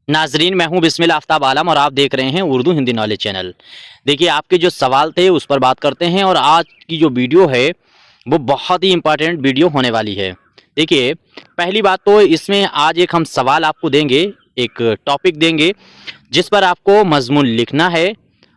नाजरीन, मैं हूं बिस्मिल आफ्ताब आलम और आप देख रहे हैं उर्दू हिंदी नॉलेज चैनल। देखिए, आपके जो सवाल थे उस पर बात करते हैं और आज की जो वीडियो है वो बहुत ही इम्पोर्टेंट वीडियो होने वाली है। देखिए, पहली बात तो इसमें आज एक हम सवाल आपको देंगे, एक टॉपिक देंगे जिस पर आपको मजमून लिखना है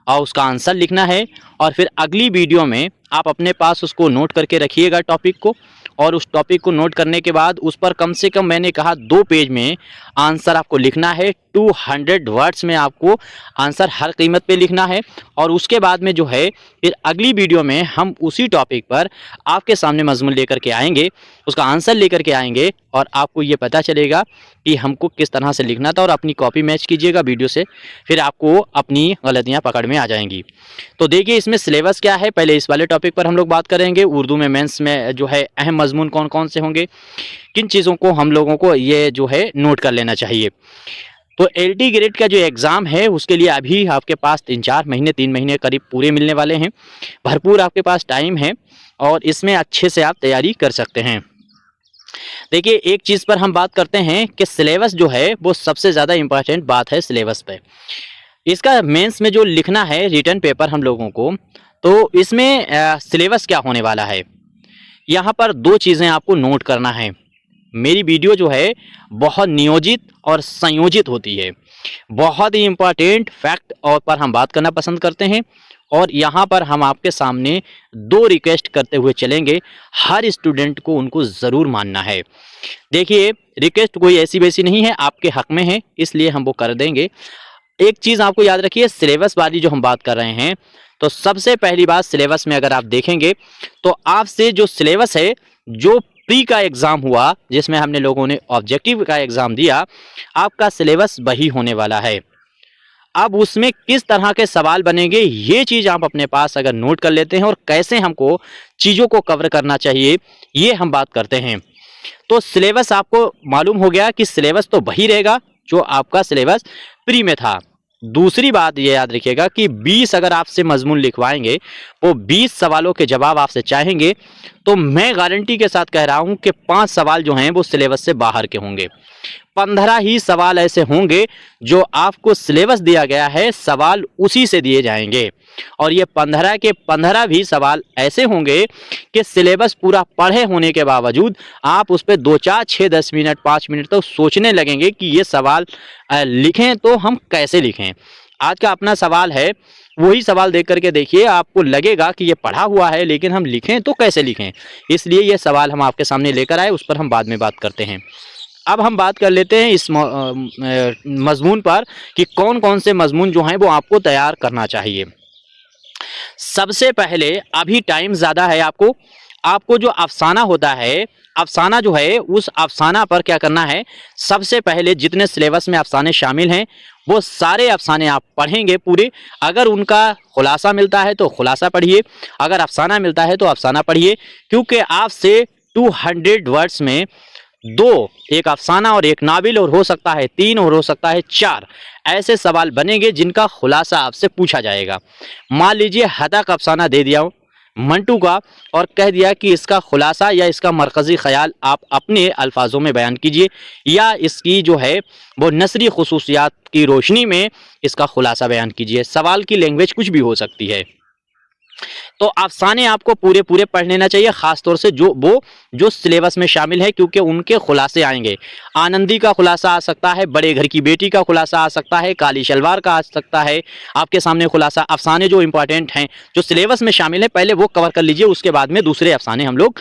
और उसका आंसर लिखना है। और फिर अगली वीडियो में आप अपने पास उसको नोट करके रखिएगा टॉपिक को, और उस टॉपिक को नोट करने के बाद उस पर कम से कम मैंने कहा 2 पेज में आंसर आपको लिखना है। 200 वर्ड्स में आपको आंसर हर कीमत पे लिखना है। और उसके बाद में जो है फिर अगली वीडियो में हम उसी टॉपिक पर आपके सामने मजमून लेकर के आएंगे, उसका आंसर लेकर के आएंगे और आपको ये पता चलेगा कि हमको किस तरह से लिखना था। और अपनी कॉपी मैच कीजिएगा वीडियो से, फिर आपको अपनी गलतियाँ पकड़ में आ जाएंगी। तो देखिए, इसमें सिलेबस क्या है, पहले इस वाले टॉपिक पर हम लोग बात करेंगे। उर्दू में मेंस में जो है अहम मजमून कौन कौन से होंगे, किन चीज़ों को हम लोगों को ये जो है नोट कर लेना चाहिए। तो एलटी ग्रेड का जो एग्ज़ाम है उसके लिए अभी आपके पास 3-4 महीने 3 महीने करीब पूरे मिलने वाले हैं। भरपूर आपके पास टाइम है और इसमें अच्छे से आप तैयारी कर सकते हैं। देखिए, एक चीज़ पर हम बात करते हैं कि सिलेबस जो है वो सबसे ज़्यादा इम्पॉर्टेंट बात है सिलेबस पे। इसका मेंस में जो लिखना है रिटन पेपर हम लोगों को, तो इसमें सिलेबस क्या होने वाला है, यहाँ पर 2 चीज़ें आपको नोट करना है। मेरी वीडियो जो है बहुत नियोजित और संयोजित होती है। बहुत ही इम्पोर्टेंट फैक्ट और पर हम बात करना पसंद करते हैं और यहाँ पर हम आपके सामने 2 रिक्वेस्ट करते हुए चलेंगे। हर स्टूडेंट को उनको ज़रूर मानना है। देखिए, रिक्वेस्ट कोई ऐसी वैसी नहीं है, आपके हक में है, इसलिए हम वो कर देंगे। एक चीज़ आपको याद रखिए, सिलेबस वाली जो हम बात कर रहे हैं, तो सबसे पहली बात सिलेबस में अगर आप देखेंगे तो आपसे जो सिलेबस है, जो प्री का एग्ज़ाम हुआ जिसमें हमने लोगों ने ऑब्जेक्टिव का एग्ज़ाम दिया, आपका सिलेबस वही होने वाला है। अब उसमें किस तरह के सवाल बनेंगे ये चीज़ आप अपने पास अगर नोट कर लेते हैं और कैसे हमको चीज़ों को कवर करना चाहिए, ये हम बात करते हैं। तो सिलेबस आपको मालूम हो गया कि सिलेबस तो वही रहेगा जो आपका सिलेबस प्री में था। दूसरी बात ये याद रखिएगा कि 20 अगर आपसे मजमून लिखवाएंगे, वो 20 सवालों के जवाब आपसे चाहेंगे, तो मैं गारंटी के साथ कह रहा हूं कि 5 सवाल जो हैं वो सिलेबस से बाहर के होंगे। 15 ही सवाल ऐसे होंगे जो आपको सिलेबस दिया गया है, सवाल उसी से दिए जाएंगे। और ये 15 के 15 भी सवाल ऐसे होंगे कि सिलेबस पूरा पढ़े होने के बावजूद आप उस पर 2-4 6-10 मिनट 5 मिनट तक सोचने लगेंगे कि ये सवाल लिखें तो हम कैसे लिखें। आज का अपना सवाल है, वही सवाल देख करके देखिए, आपको लगेगा कि ये पढ़ा हुआ है लेकिन हम लिखें तो कैसे लिखें। इसलिए ये सवाल हम आपके सामने लेकर आए, उस पर हम बाद में बात करते हैं। अब हम बात कर लेते हैं इस मजमून पर कि कौन कौन से मजमून जो हैं वो आपको तैयार करना चाहिए। सबसे पहले, अभी टाइम ज़्यादा है, आपको जो अफसाना होता है, अफसाना जो है उस अफसाना पर क्या करना है, सबसे पहले जितने सिलेबस में अफसाने शामिल हैं वो सारे अफसाने आप पढ़ेंगे पूरे। अगर उनका खुलासा मिलता है तो खुलासा पढ़िए, अगर अफसाना मिलता है तो अफसाना पढ़िए, क्योंकि आपसे 200 वर्ड्स में 2, एक अफसाना और एक नाविल, और हो सकता है 3 और हो सकता है 4 ऐसे सवाल बनेंगे जिनका खुलासा आपसे पूछा जाएगा। मान लीजिए हतक अफसाना दे दिया हूँ मंटू का और कह दिया कि इसका खुलासा या इसका मरकज़ी ख्याल आप अपने अल्फाजों में बयान कीजिए, या इसकी जो है वो नसरी खुसूसियात की रोशनी में इसका खुलासा बयान कीजिए। सवाल की लैंग्वेज कुछ भी हो सकती है। तो अफसाने आपको पूरे पूरे पढ़ लेना चाहिए, ख़ास तौर से जो सिलेबस में शामिल है, क्योंकि उनके खुलासे आएंगे। आनंदी का खुलासा आ सकता है, बड़े घर की बेटी का खुलासा आ सकता है, काली शलवार का आ सकता है, आपके सामने खुलासा। अफसाने जो इंपॉर्टेंट हैं, जो सिलेबस में शामिल है, पहले वो कवर कर लीजिए, उसके बाद में दूसरे अफसाने हम लोग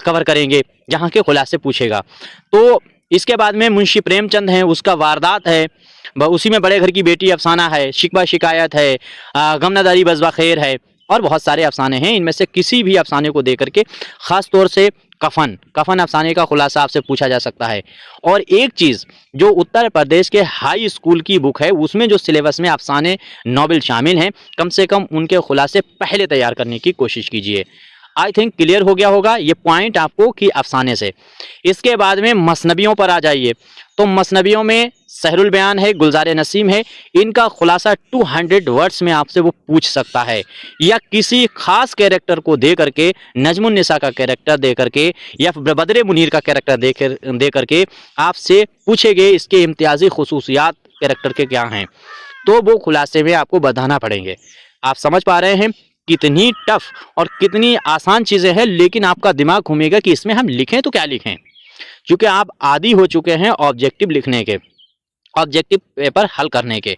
कवर करेंगे जहाँ के खुलासे पूछेगा। तो इसके बाद में मुंशी प्रेमचंद हैं, उसका वारदात है, उसी में बड़े घर की बेटी अफसाना है, शिकवा शिकायत है, गमनादारी बज़वा खैर है, और बहुत सारे अफसाने हैं। इनमें से किसी भी अफसाने को देकर के, ख़ास तौर से कफन अफसाने का खुलासा आपसे पूछा जा सकता है। और एक चीज़, जो उत्तर प्रदेश के हाई स्कूल की बुक है उसमें जो सिलेबस में अफसाने नॉवेल शामिल हैं, कम से कम उनके खुलासे पहले तैयार करने की कोशिश कीजिए। आई थिंक क्लियर हो गया होगा ये पॉइंट आपको कि अफसाने से। इसके बाद में मसनबियों पर आ जाइए। तो मसनबियों में सहरुल बयान है, गुलजार नसीम है, इनका खुलासा 200 वर्ड्स में आपसे वो पूछ सकता है, या किसी खास कैरेक्टर को दे करके, नजमुन निसा का कैरेक्टर दे करके या बदरे मुनीर का कैरेक्टर दे करके आपसे पूछे गए इसके इम्तियाजी खुसूसियात कैरेक्टर के क्या हैं, तो वो खुलासे में आपको बताना पड़ेंगे। आप समझ पा रहे हैं कितनी टफ और कितनी आसान चीज़ें हैं, लेकिन आपका दिमाग घूमेगा कि इसमें हम लिखें तो क्या लिखें, क्योंकि आप आदी हो चुके हैं ऑब्जेक्टिव लिखने के, ऑब्जेक्टिव पेपर हल करने के।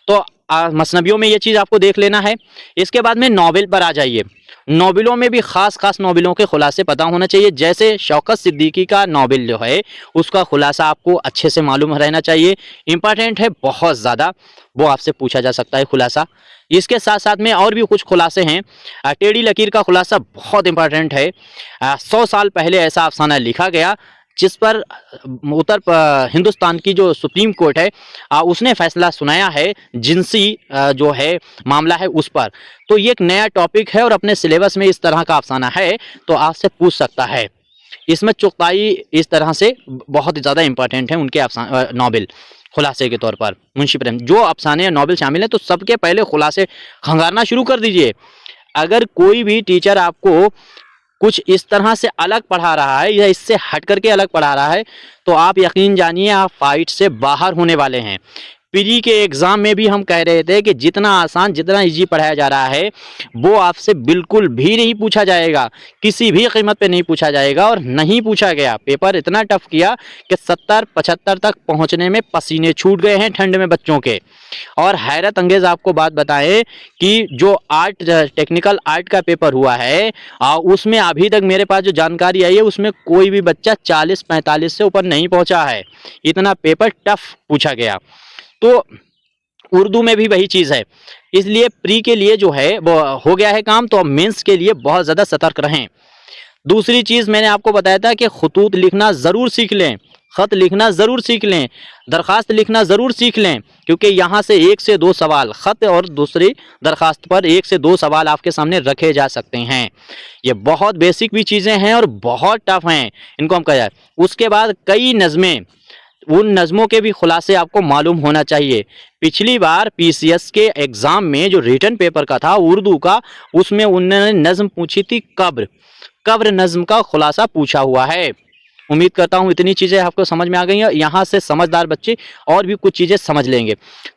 तो मसनवियों में ये चीज़ आपको देख लेना है। इसके बाद में नॉवेल पर आ जाइए। नॉवेलों में भी खास नॉवेलों के खुलासे पता होना चाहिए। जैसे शौकत सिद्दीकी का नॉवेल जो है उसका खुलासा आपको अच्छे से मालूम रहना चाहिए, इम्पॉर्टेंट है बहुत ज़्यादा, वो आपसे पूछा जा सकता है खुलासा। इसके साथ साथ में और भी कुछ खुलासे हैं। टेढ़ी लकीर का खुलासा बहुत इंपॉर्टेंट है। 100 साल पहले ऐसा अफसाना लिखा गया जिस पर हिंदुस्तान की जो सुप्रीम कोर्ट है उसने फैसला सुनाया है, जिनसी जो है मामला है उस पर। तो ये एक नया टॉपिक है और अपने सिलेबस में इस तरह का अफसाना है तो आपसे पूछ सकता है। इसमें चुगताई इस तरह से बहुत ही ज़्यादा इंपॉर्टेंट है उनके नॉवेल खुलासे के तौर पर। मुंशी प्रेम जो अफसाने या नॉवेल शामिल हैं तो सबके पहले खुलासे खंगारना शुरू कर दीजिए। अगर कोई भी टीचर आपको कुछ इस तरह से अलग पढ़ा रहा है या इससे हट करके अलग पढ़ा रहा है तो आप यकीन जानिए आप फाइट से बाहर होने वाले हैं। प्री के एग्ज़ाम में भी हम कह रहे थे कि जितना आसान जितना इजी पढ़ाया जा रहा है वो आपसे बिल्कुल भी नहीं पूछा जाएगा, किसी भी कीमत पे नहीं पूछा जाएगा और नहीं पूछा गया। पेपर इतना टफ किया कि 70-75 तक पहुंचने में पसीने छूट गए हैं ठंड में बच्चों के। और हैरत अंगेज़ आपको बात बताएं कि जो टेक्निकल आर्ट का पेपर हुआ है उसमें अभी तक मेरे पास जो जानकारी आई है उसमें कोई भी बच्चा 40-45 से ऊपर नहीं पहुंचा है। इतना पेपर टफ पूछा गया। तो उर्दू में भी वही चीज़ है, इसलिए प्री के लिए जो है वो हो गया है काम, तो अब मेंस के लिए बहुत ज़्यादा सतर्क रहें। दूसरी चीज़ मैंने आपको बताया था कि खतूत लिखना ज़रूर सीख लें, ख़त लिखना ज़रूर सीख लें, दरख्वास्त लिखना ज़रूर सीख लें, क्योंकि यहाँ से 1 से 2 सवाल ख़त और दूसरी दरख्वास्त पर 1 से 2 सवाल आपके सामने रखे जा सकते हैं। ये बहुत बेसिक भी चीज़ें हैं और बहुत टफ हैं, इनको हम कह जाए। उसके बाद कई नज़में, उन नज़मों के भी खुलासे आपको मालूम होना चाहिए। पिछली बार पीसीएस के एग्ज़ाम में जो रिटन पेपर का था उर्दू का, उसमें उन्होंने नज़म पूछी थी कब्र नज़म का खुलासा पूछा हुआ है। उम्मीद करता हूँ इतनी चीज़ें आपको समझ में आ गई हैं। यहाँ से समझदार बच्चे और भी कुछ चीज़ें समझ लेंगे।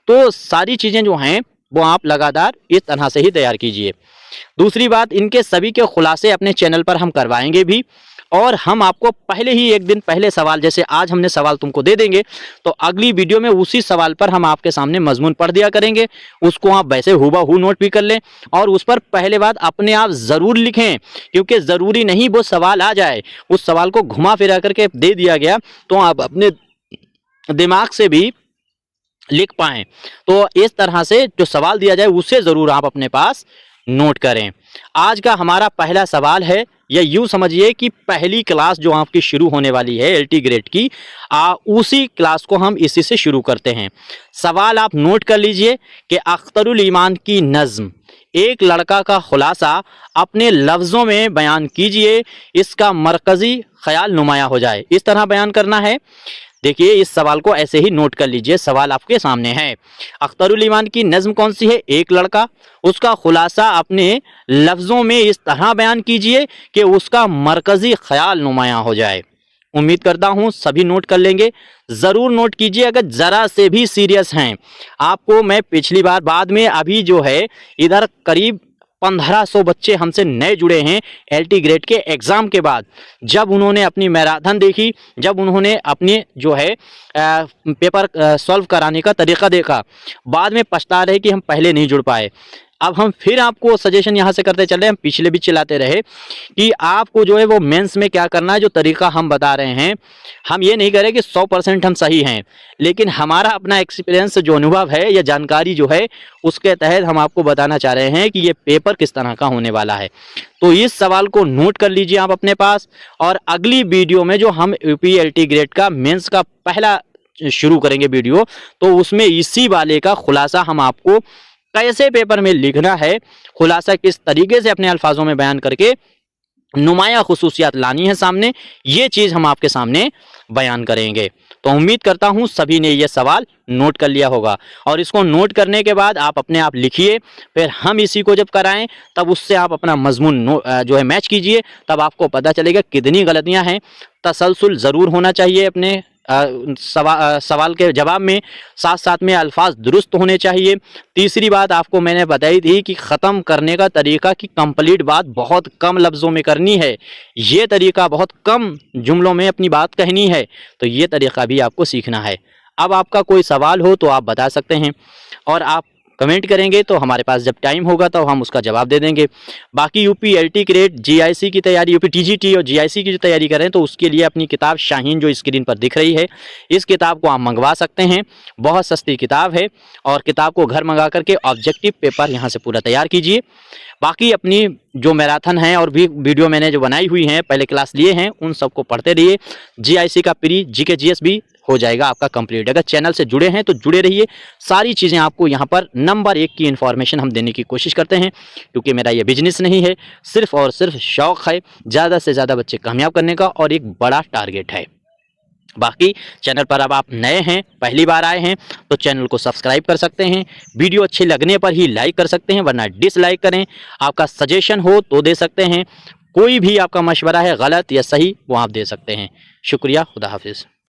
तो सारी चीज़ें जो हैं वो आप लगातार इस तरह से ही तैयार कीजिए। दूसरी बात, इनके सभी के खुलासे अपने चैनल पर हम करवाएंगे भी, और हम आपको पहले ही एक दिन पहले सवाल, जैसे आज हमने सवाल तुमको दे देंगे तो अगली वीडियो में उसी सवाल पर हम आपके सामने मजमून पढ़ दिया करेंगे। उसको आप वैसे हूबहू नोट भी कर लें और उस पर पहले बात अपने आप ज़रूर लिखें, क्योंकि ज़रूरी नहीं वो सवाल आ जाए, उस सवाल को घुमा फिरा करके दे दिया गया तो आप अपने दिमाग से भी लिख पाएँ। तो इस तरह से जो सवाल दिया जाए उसे ज़रूर आप अपने पास नोट करें। आज का हमारा पहला सवाल है, या यूँ समझिए कि पहली क्लास जो आपकी शुरू होने वाली है एलटी ग्रेड की, उसी क्लास को हम इसी से शुरू करते हैं। सवाल आप नोट कर लीजिए कि अख्तरुल ईमान की नज़्म, एक लड़का का खुलासा अपने लफ्ज़ों में बयान कीजिए, इसका मरकज़ी ख्याल नुमाया हो जाए। इस तरह बयान करना है। देखिए इस सवाल को ऐसे ही नोट कर लीजिए, सवाल आपके सामने है। अख्तरुल ईमान की नज़्म कौन सी है? एक लड़का, उसका खुलासा अपने लफ्ज़ों में इस तरह बयान कीजिए कि उसका मरकज़ी ख्याल नुमाया हो जाए। उम्मीद करता हूँ सभी नोट कर लेंगे। ज़रूर नोट कीजिए अगर ज़रा से भी सीरियस हैं। आपको मैं पिछली बार, बाद में अभी जो है इधर करीब 1500 बच्चे हमसे नए जुड़े हैं एलटी ग्रेड के एग्ज़ाम के बाद। जब उन्होंने अपनी मैराथन देखी, जब उन्होंने अपने जो है पेपर सॉल्व कराने का तरीक़ा देखा, बाद में पछता रहे कि हम पहले नहीं जुड़ पाए। अब हम फिर आपको सजेशन यहाँ से करते चल रहे हैं, हम पिछले भी चलाते रहे कि आपको जो है वो मेंस में क्या करना है। जो तरीका हम बता रहे हैं, हम ये नहीं कह रहे कि 100% हम सही हैं, लेकिन हमारा अपना एक्सपीरियंस जो अनुभव है या जानकारी जो है उसके तहत हम आपको बताना चाह रहे हैं कि ये पेपर किस तरह का होने वाला है। तो इस सवाल को नोट कर लीजिए आप अपने पास, और अगली वीडियो में जो हम यूपी एलटी ग्रेड का मेंस का पहला शुरू करेंगे वीडियो, तो उसमें इसी वाले का खुलासा हम आपको कैसे पेपर में लिखना है, खुलासा किस तरीके से अपने अल्फाजों में बयान करके नुमाया खुसूसियात लानी है सामने, ये चीज़ हम आपके सामने बयान करेंगे। तो उम्मीद करता हूँ सभी ने ये सवाल नोट कर लिया होगा, और इसको नोट करने के बाद आप अपने आप लिखिए, फिर हम इसी को जब कराएं तब उससे आप अपना मजमून जो है मैच कीजिए, तब आपको पता चलेगा कितनी गलतियाँ हैं। तसलसल ज़रूर होना चाहिए अपने सवाल के जवाब में साथ साथ में अल्फाज दुरुस्त होने चाहिए। तीसरी बात आपको मैंने बताई थी कि ख़त्म करने का तरीका कि कंप्लीट बात बहुत कम लफ्ज़ों में करनी है, ये तरीका बहुत कम जुमलों में अपनी बात कहनी है, तो ये तरीका भी आपको सीखना है। अब आपका कोई सवाल हो तो आप बता सकते हैं और आप कमेंट करेंगे तो हमारे पास जब टाइम होगा तो हम उसका जवाब दे देंगे। बाकी यूपी एलटी ग्रेड, जीआईसी की तैयारी, यूपी टीजीटी और जीआईसी की जो तैयारी कर रहे हैं तो उसके लिए अपनी किताब शाहीन जो स्क्रीन पर दिख रही है, इस किताब को आप मंगवा सकते हैं। बहुत सस्ती किताब है और किताब को घर मंगा करके ऑब्जेक्टिव पेपर यहाँ से पूरा तैयार कीजिए। बाकी अपनी जो मैराथन है और भी वीडियो मैंने जो बनाई हुई हैं, पहले क्लास लिए हैं, उन सबको पढ़ते रहिए। जीआईसी का प्री जीके जीएस भी हो जाएगा आपका कंप्लीट। अगर चैनल से जुड़े हैं तो जुड़े रहिए, सारी चीज़ें आपको यहाँ पर नंबर 1 की इन्फॉर्मेशन हम देने की कोशिश करते हैं, क्योंकि मेरा ये बिजनेस नहीं है, सिर्फ और सिर्फ शौक़ है ज़्यादा से ज़्यादा बच्चे कामयाब करने का और एक बड़ा टारगेट है। बाकी चैनल पर अब आप नए हैं, पहली बार आए हैं तो चैनल को सब्सक्राइब कर सकते हैं। वीडियो अच्छे लगने पर ही लाइक कर सकते हैं, वरना डिसलाइक करें। आपका सजेशन हो तो दे सकते हैं, कोई भी आपका मशवरा है गलत या सही वो आप दे सकते हैं। शुक्रिया, खुदा हाफिज़।